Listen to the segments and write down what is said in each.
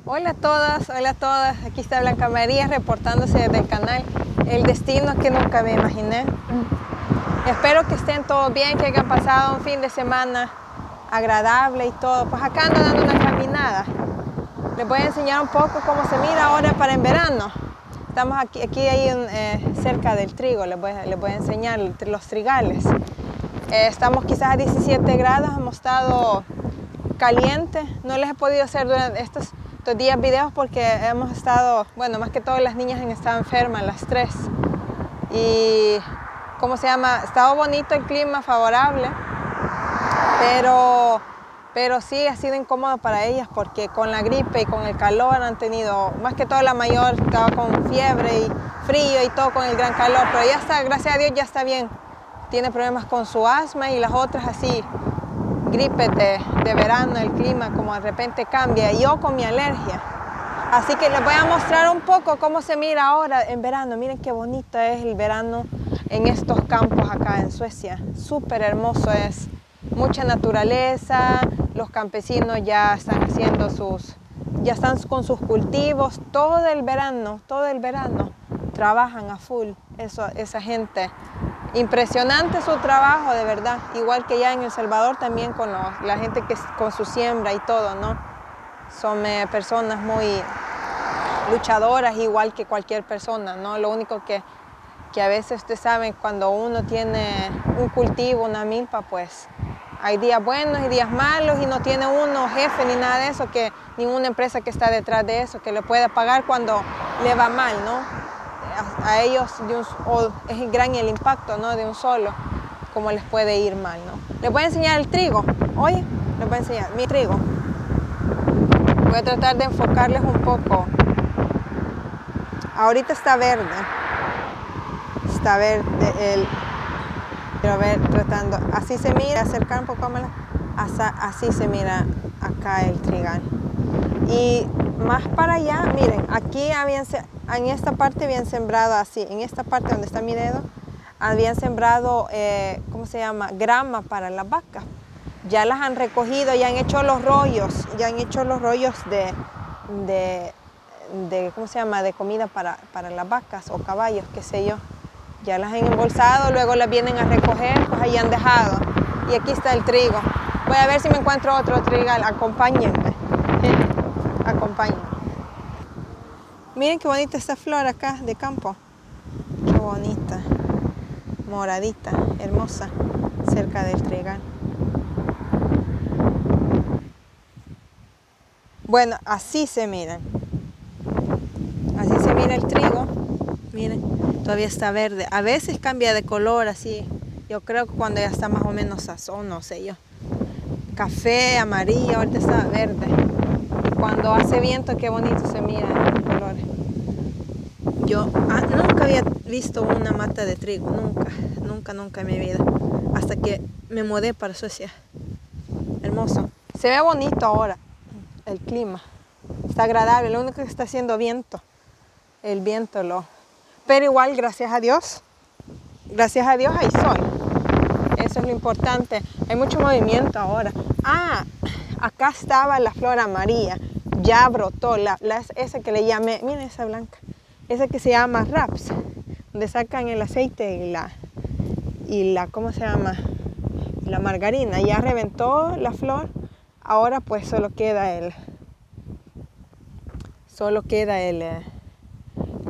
Hola a todas, hola a todas. Aquí está Blanca María reportándose desde el canal El Destino que nunca me imaginé. Espero que estén todos bien, que hayan pasado un fin de semana agradable y todo. Pues acá ando dando una caminada. Les voy a enseñar un poco cómo se mira ahora para en verano. Estamos aquí ahí cerca del trigo, les voy a enseñar los trigales. Estamos quizás a 17 grados, hemos estado calientes. No les he podido hacer durante estos días videos porque hemos estado, bueno, más que todo las niñas han estado enfermas, las tres. Y, ¿cómo se llama? Ha estado bonito el clima, favorable, pero sí ha sido incómodo para ellas porque con la gripe y con el calor han tenido, más que todo la mayor estaba con fiebre y frío y todo con el gran calor, pero ya está, gracias a Dios ya está bien. Tiene problemas con su asma y las otras así, gripes de verano, el clima como de repente cambia, y yo con mi alergia. Así que les voy a mostrar un poco cómo se mira ahora en verano. Miren qué bonito es el verano en estos campos acá en Suecia. Súper hermoso es. Mucha naturaleza, los campesinos ya están haciendo ya están con sus cultivos. Todo el verano trabajan a full. Esa gente. Impresionante su trabajo, de verdad. Igual que ya en El Salvador también con la gente que con su siembra y todo, ¿no? Son personas muy luchadoras, igual que cualquier persona, ¿no? Lo único que a veces ustedes saben, cuando uno tiene un cultivo, una milpa, pues hay días buenos y días malos y no tiene uno jefe ni nada de eso, que ninguna empresa que está detrás de eso, que le pueda pagar cuando le va mal, ¿no? A ellos es gran el impacto, ¿no? De un solo, como les puede ir mal, ¿no? Les voy a enseñar el trigo. Oye, les voy a enseñar mi trigo. Voy a tratar de enfocarles un poco. Ahorita está verde. Está verde quiero ver, tratando. Así se mira, acercar un poco más. Así se mira acá el trigal. Y más para allá, miren, aquí en esta parte habían sembrado así, en esta parte donde está mi dedo, habían sembrado, ¿cómo se llama? Grama para las vacas. Ya las han recogido, ya han hecho los rollos, ¿cómo se llama? De comida para las vacas o caballos, qué sé yo. Ya las han embolsado, luego las vienen a recoger, pues ahí han dejado. Y aquí está el trigo. Voy a ver si me encuentro otro trigal, acompáñenme. Acompáñenme. Miren qué bonita esta flor acá de campo. Qué bonita. Moradita, hermosa, cerca del trigal. Bueno, así se miran. Así se mira el trigo. Miren, todavía está verde. A veces cambia de color así. Yo creo que cuando ya está más o menos sazón, no sé yo. Café, amarillo, ahorita está verde. Y cuando hace viento, qué bonito se mira los colores. Yo nunca había visto una mata de trigo, nunca en mi vida. Hasta que me mudé para Suecia. Hermoso. Se ve bonito ahora el clima. Está agradable, lo único que está haciendo viento. El viento Pero igual, gracias a Dios hay sol. Eso es lo importante. Hay mucho movimiento ahora. Acá estaba la flor amarilla. Ya brotó. Esa que le llamé, miren esa blanca. Esa que se llama raps. Donde sacan el aceite y la ¿cómo se llama? La margarina. Ya reventó la flor. Ahora pues solo queda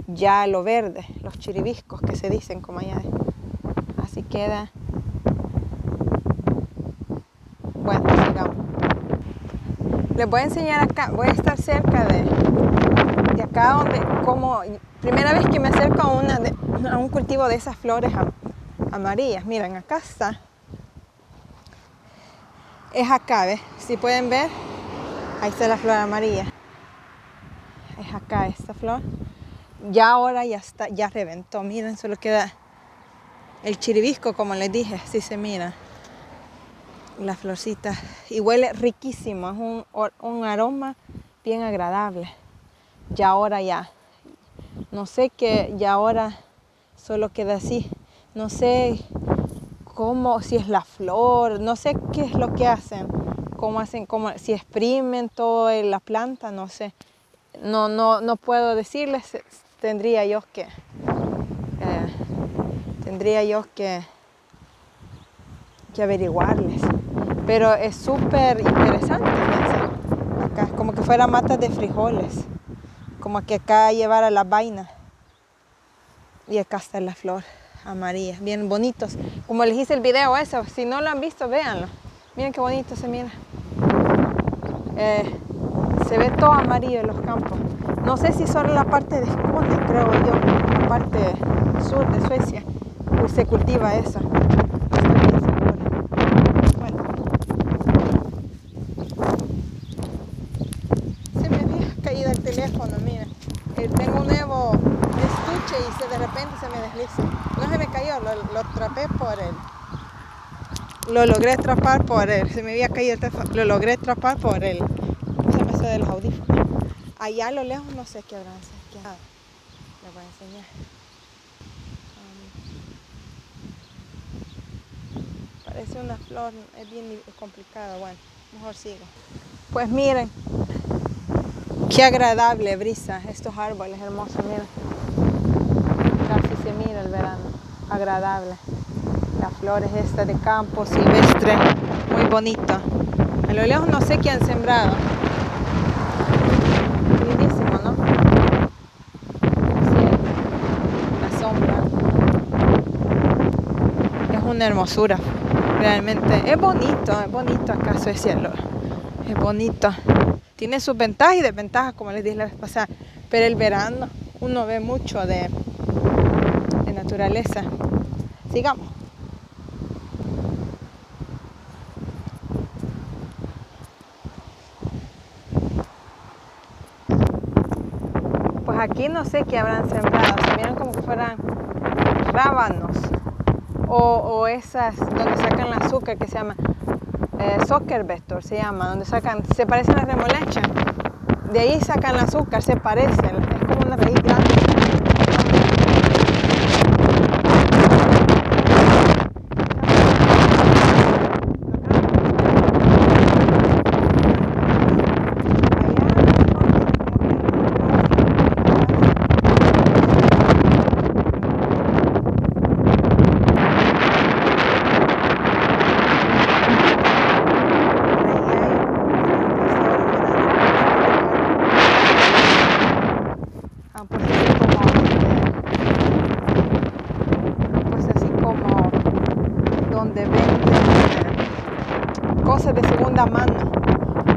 ya lo verde, los chiribiscos que se dicen como allá. Así queda. Bueno, sigamos. Les voy a enseñar acá, voy a estar cerca de acá primera vez que me acerco a un cultivo de esas flores amarillas. Miren, acá está. Es acá, ¿ves? Si pueden ver, ahí está la flor amarilla. Es acá esta flor. Ya ahora ya está, ya reventó. Miren, solo queda el chiribisco, como les dije, así se mira. La florcita. Y huele riquísimo, es un aroma bien agradable. Ya ahora ya. No sé qué, ya ahora solo queda así. No sé si es la flor, no sé qué es lo que hacen. Si exprimen toda la planta, no sé. no puedo decirles, tendría yo que averiguarles. Pero es súper interesante, fíjense. Acá es como que fuera matas de frijoles, como que acá llevara las vainas. Y acá está la flor amarilla, bien bonitos. Como les hice el video eso, si no lo han visto, véanlo. Miren qué bonito se mira. Se ve todo amarillo en los campos. No sé si solo la parte de Skåne, creo yo, la parte sur de Suecia, pues se cultiva eso. No estoy bien segura. Bueno. Se me había caído el teléfono, mira. Tengo un nuevo estuche y de repente se me desliza. No se me cayó, lo atrapé por él. Lo logré atrapar por él. Se me había caído el teléfono. Lo logré atrapar por él. Se me sale de los audífonos. Allá a lo lejos no sé qué habrán. Les voy a enseñar. Parece una flor, es bien complicado. Bueno, mejor sigo. Pues miren, qué agradable brisa, estos árboles hermosos, miren. Casi se mira el verano, agradable. Las flores estas de campo silvestre, muy bonito. A lo lejos no sé qué han sembrado. Lindísimo, ¿no? Sí, la sombra. Es una hermosura, realmente. Es bonito acá Suecia, es bonito. Tiene sus ventajas y desventajas, como les dije la vez pasada. Pero el verano uno ve mucho de naturaleza. Sigamos. Pues aquí no sé qué habrán sembrado. Se miran como que fueran rábanos. O esas donde sacan el azúcar que se llama sockerbetor, se llama, donde se parecen a las remolachas. De ahí sacan el azúcar, se parecen, es como una raíz grande. Cosas de segunda mano,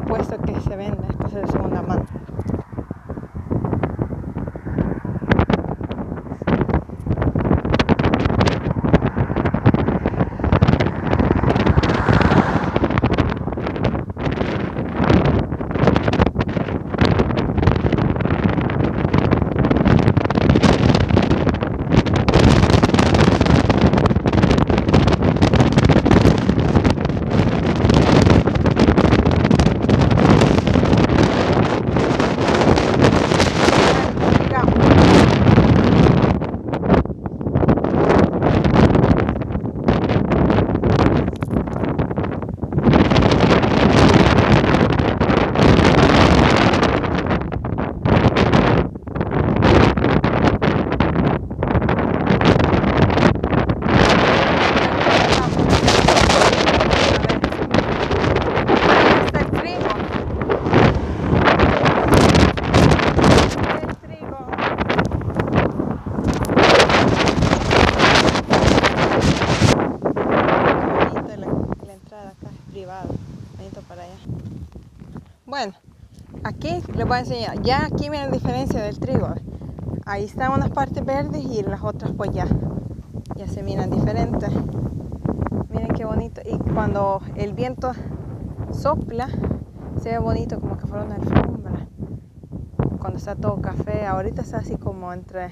puesto que se venden cosas de segunda mano. Bueno, aquí les voy a enseñar. Ya aquí miren la diferencia del trigo. Ahí están unas partes verdes y las otras pues ya se miran diferentes. Miren qué bonito. Y cuando el viento sopla, se ve bonito como que fuera una alfombra. Cuando está todo café, ahorita está así como entre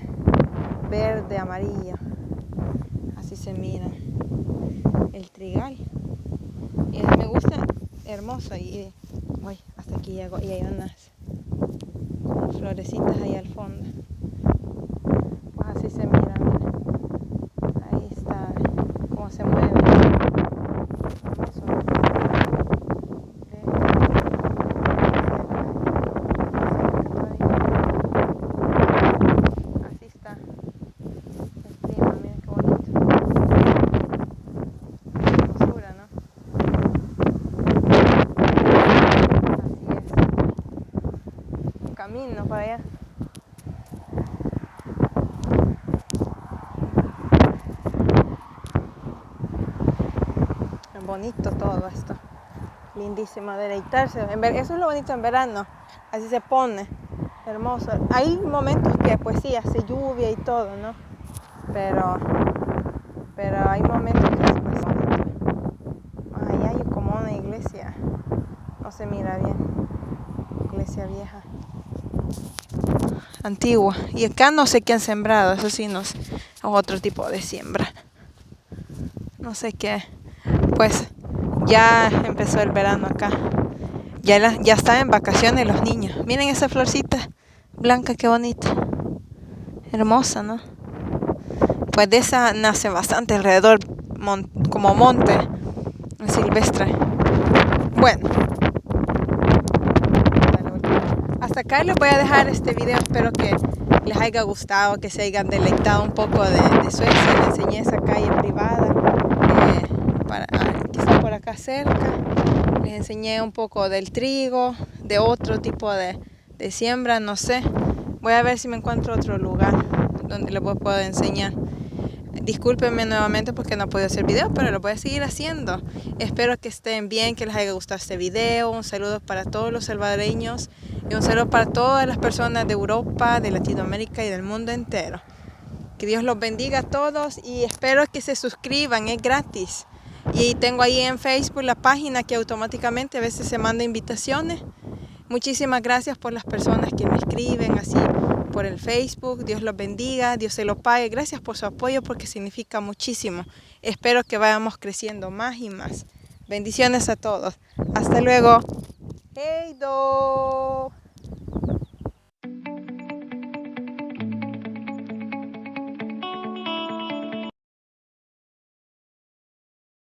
verde, amarillo. Así se mira el trigal. Y me gusta, hermoso. Y uy, hasta aquí llego y hay unas florecitas ahí al fondo. Pues así se mira, mira. Ahí está, cómo se mueve. Hermoso. camino para allá. Es bonito todo esto. Lindísimo, deleitarse. Eso es lo bonito en verano. Así se pone. Hermoso. Hay momentos que pues sí, hace lluvia y todo, ¿no? Pero hay momentos que es pues bonito. Allá hay como una iglesia. No se mira bien. Iglesia vieja. Antigua. Y acá no sé qué han sembrado. Eso sí, no sé. Es otro tipo de siembra. No sé qué. Pues ya empezó el verano acá. Ya están en vacaciones los niños. Miren esa florcita blanca, qué bonita. Hermosa, ¿no? Pues de esa nace bastante alrededor, como monte silvestre. Bueno, hasta acá les voy a dejar este video. Espero que les haya gustado, que se hayan deleitado un poco de Suecia. Les enseñé esa calle privada, quizá por acá cerca. Les enseñé un poco del trigo, de otro tipo de siembra, no sé. Voy a ver si me encuentro otro lugar donde les puedo enseñar. Discúlpenme nuevamente porque no puedo hacer video, pero lo voy a seguir haciendo. Espero que estén bien, que les haya gustado este video. Un saludo para todos los salvadoreños y un saludo para todas las personas de Europa, de Latinoamérica y del mundo entero. Que Dios los bendiga a todos y espero que se suscriban, es gratis. Y tengo ahí en Facebook la página que automáticamente a veces se manda invitaciones. Muchísimas gracias por las personas que me escriben así por el Facebook. Dios los bendiga, Dios se los pague. Gracias por su apoyo porque significa muchísimo. Espero que vayamos creciendo más y más. Bendiciones a todos. Hasta luego. Hey do.